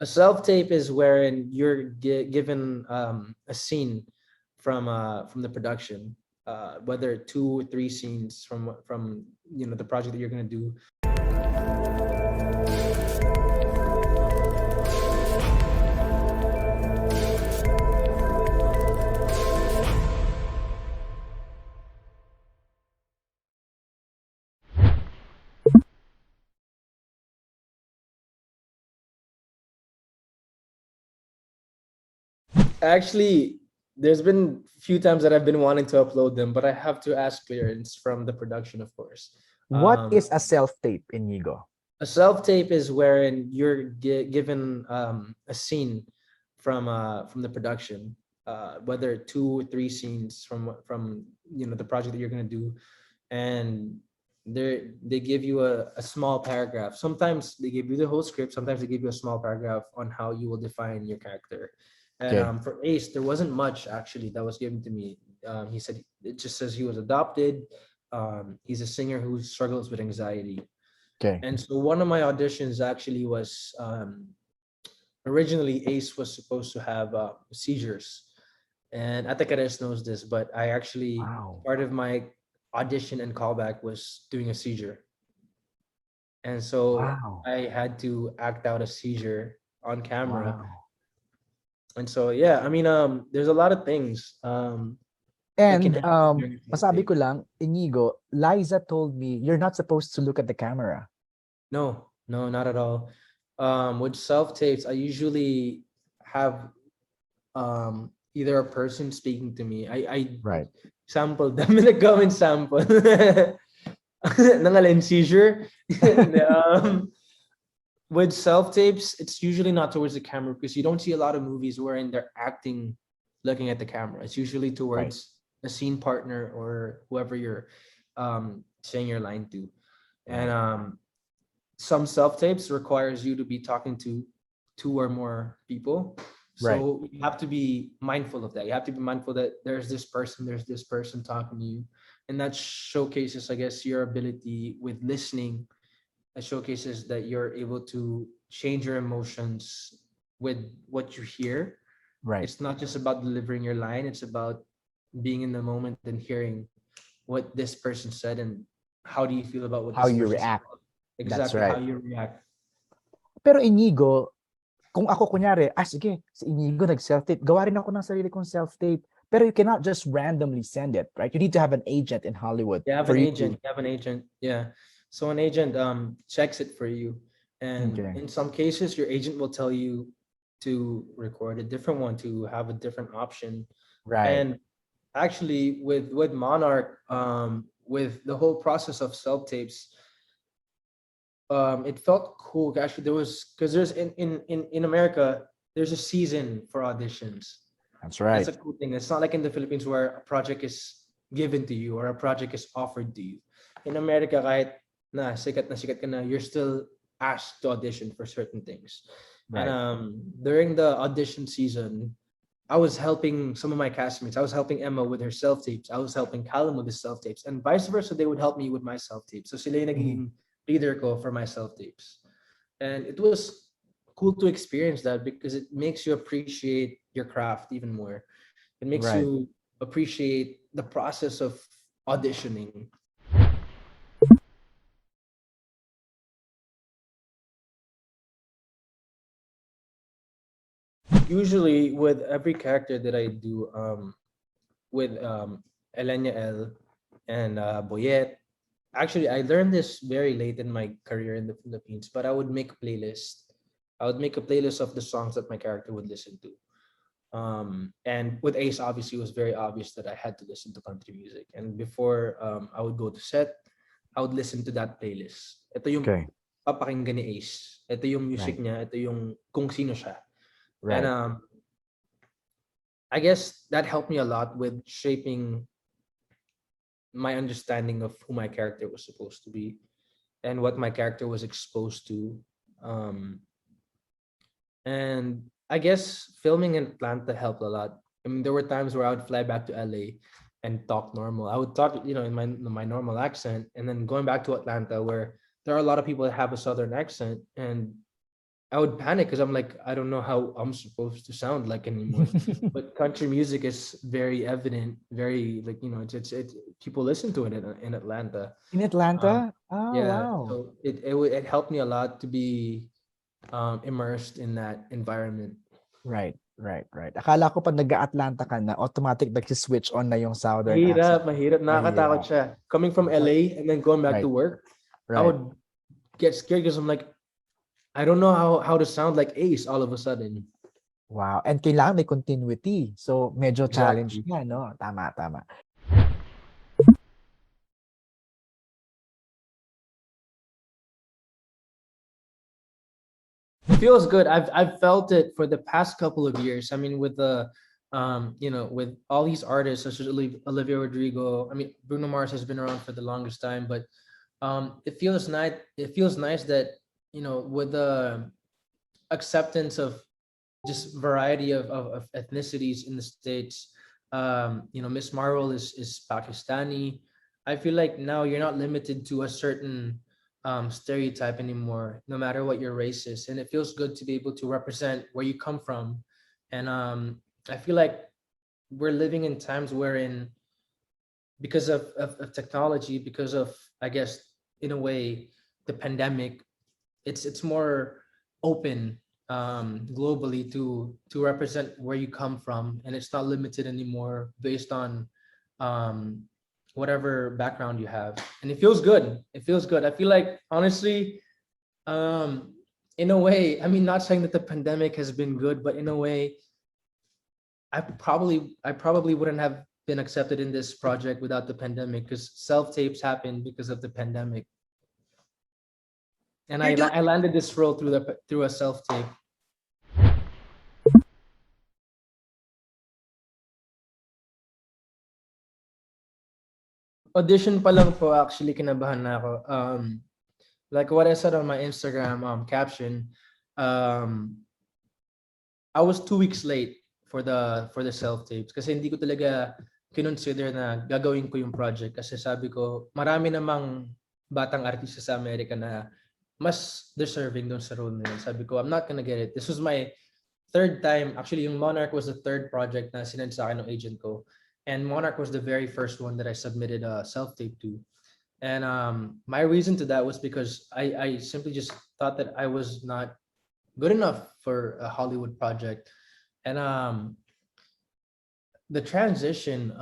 A self tape is wherein you're given a scene from the production, whether 2 or 3 scenes from the project that you're gonna do. Actually, there's been few times that I've been wanting to upload them, but I have to ask clearance from the production, of course. What is a self-tape, Inigo? A self tape is wherein you're given a scene from the production, whether 2 or 3 scenes from the project that you're gonna do, and they give you a small paragraph. Sometimes they give you the whole script. Sometimes they give you a small paragraph on how you will define your character. And Okay. for Ace, there wasn't much actually that was given to me. He said it just says he was adopted. He's a singer who struggles with anxiety. Okay. And so one of my auditions actually was originally Ace was supposed to have seizures, and Atakares knows this, but I actually Wow. part of my audition and callback was doing a seizure, and so Wow. I had to act out a seizure on camera. Wow. And so yeah, I mean, there's a lot of things that can And happen during a self masabi tape. ko lang, Inigo, Liza told me you're not supposed to look at the camera. No, no, not at all. With self tapes, I usually have either a person speaking to me. I Right. sample them in the comment sample. Nangalin seizure. With self tapes, it's usually not towards the camera because you don't see a lot of movies wherein they're acting looking at the camera. It's usually Right. towards a scene partner or whoever you're saying your line to. And Right. some self tapes requires you to be talking to 2 or more people, Right. so you have to be mindful of that. You have to be mindful that there's this person talking to you, and that showcases, I guess, your ability with listening. It showcases that you're able to change your emotions with what you hear. Right. It's not just about delivering your line, it's about being in the moment and hearing what this person said and how do you feel about what How this you person said. react. That's Exactly how right. you react. Pero Inigo, kung ako kunyari, sige, si Inigo nag-self-tape, gawa rin ako ng sarili kong self-tape. Pero you cannot just randomly send it, right? You need to have an agent in Hollywood You have for an you agent. to... You have an agent. Yeah. So an agent checks it for you, and Okay. in some cases, your agent will tell you to record a different one, to have a different option. Right. And actually, with Monarch, with the whole process of self tapes, it felt cool. Actually, there was because there's in America, there's a season for auditions. That's That's right. a cool thing. It's not like in the Philippines where a project is given to you or a project is offered to you. In America, kahit na sikat ka na, you're still asked to audition for certain things. And Right. during the audition season, I was helping some of my castmates. I was helping Emma with her self tapes. I was helping Callum with his self tapes, and vice versa. They would help me with my self tapes. So sila yung Mhm. naging leader ko for my self tapes, and it was cool to experience that because it makes you appreciate your craft even more. It makes Right. you appreciate the process of auditioning. Usually, with every character that I do, with Elenia L and Boyet, actually, I learned this very late in my career in the Philippines, but I would make a playlist. I would make a playlist of the songs that my character would listen to. And with Ace, obviously, it was very obvious that I had to listen to country music. And before I would go to set, I would listen to that playlist. Ito yung Okay. papakinggan ni Ace. Ito yung music Right. niya. Ito yung kung sino siya. And Right. I guess that helped me a lot with shaping my understanding of who my character was supposed to be and what my character was exposed to. Um, and I guess filming in Atlanta helped a lot. I mean, there were times where I would fly back to LA and talk normal. I would talk, in my normal accent, and then going back to Atlanta where there are a lot of people that have a southern accent, and I would panic because I'm like, I don't know how I'm supposed to sound like anymore. But country music is very evident, very like, it's people listen to it in Atlanta. In Um, Atlanta? Oh, yeah, wow. so it helped me a lot to be immersed in that environment. Right, right, right. Akala ko pag nag-a-Atlanta ka na, automatic nag-switch on na yung southern accent. Mahirap, nakakatakot Mahirap. siya. Coming from But, LA and then going back to right, work, I right. would get scared because I'm like, I don't know how to sound like Ace all of a sudden. Wow. And kailangan may continuity. So, medyo challenge Exactly. nga, no? Tama, tama. It feels good. I've felt it for the past couple of years. I mean, with the with all these artists such as Olivia Rodrigo. I mean, Bruno Mars has been around for the longest time, but it feels nice. It feels nice that with the acceptance of just variety of ethnicities in the states. Miss Marvel is Pakistani. I feel like now you're not limited to a certain stereotype anymore, no matter what your race is, and it feels good to be able to represent where you come from. And I feel like we're living in times wherein, because of technology, because of, I guess, in a way, the pandemic, it's more open globally to represent where you come from, and it's not limited anymore based on um, whatever background you have, and it feels good. It feels good. I feel like, honestly, um, in a way, I mean, not saying that the pandemic has been good, but in a way, I probably wouldn't have been accepted in this project without the pandemic, because self tapes happened because of the pandemic, and You're doing I landed this role through a self tape. Audition pa lang po, actually kinabahan na ako. Like what I said on my Instagram caption, um, I was 2 weeks late for the self tapes kasi hindi ko talaga kinonsider na gagawin ko yung project, kasi sabi ko marami namang batang artista sa Amerika na mas deserving doon sa role na yun. Sabi ko, I'm not gonna get it. This was my third time. Actually, yung Monarch was the third project na sinend sa akin ng agent ko. And Monarch was the very first one that I submitted a self-tape to. And my reason to that was because I simply just thought that I was not good enough for a Hollywood project. And the transition,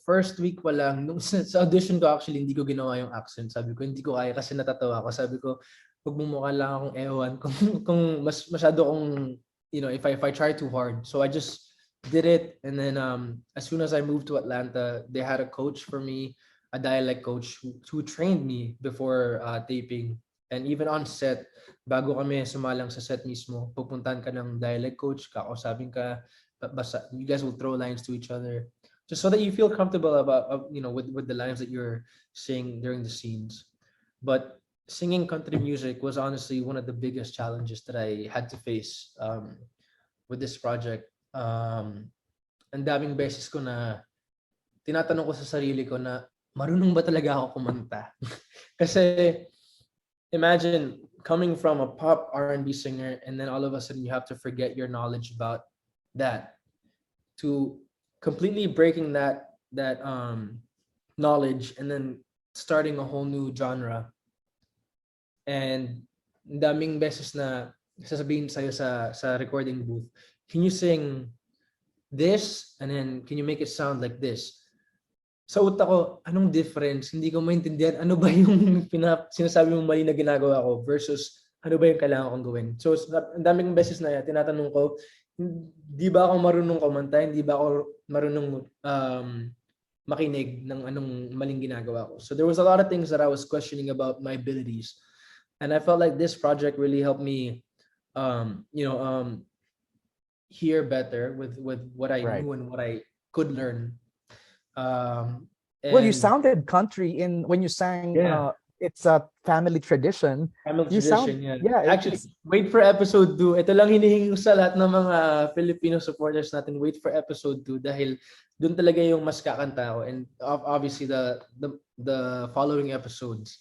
first week pa lang, nung sa audition ko, actually, hindi ko ginawa yung accent. Sabi ko, hindi ko kaya kasi natatawa ako. Sabi ko, magmumukha lang akong ewan kung masyado kong, if I try too hard. So I just did it. And then as soon as I moved to Atlanta, they had a coach for me, a dialect coach who trained me before taping. And even on set, bago kami sumalang sa set mismo, pupuntahan ka ng dialect coach, kakausapin ka, basta you guys will throw lines to each other just so that you feel comfortable about with the lines that you're saying during the scenes. But singing country music was honestly one of the biggest challenges that I had to face with this project. Ang daming beses ko na tinatanong ko sa sarili ko na marunong ba talaga ako kumanta? Kasi imagine coming from a pop R&B singer, and then all of a sudden you have to forget your knowledge about that, to completely breaking that knowledge and then starting a whole new genre. And daming beses na sasabihin sa'yo sa recording booth, can you sing this and then can you make it sound like this? Sa utak ko, anong difference? Hindi ko maintindihan ano ba yung sinasabi mong mali na ginagawa ko versus ano ba yung kailangan kong gawin. So ang daming beses na tinatanong ko, hindi ba ako marunong kumanta? Hindi ba ako marunong makinig ng anong maling ginagawa ko? So there was a lot of things that I was questioning about my abilities. And I felt like this project really helped me um, you know, um, hear better with what I right. knew and what I could learn. Um, Well, you and sounded country in when you sang yeah, it's a family tradition. family You sound tradition, yeah. yeah, Actually, it's wait for episode 2. Ito lang hinihingi ko sa lahat ng mga Filipino supporters natin. Wait for episode 2 dahil doon talaga yung mas kakanta ko. And obviously the following episodes.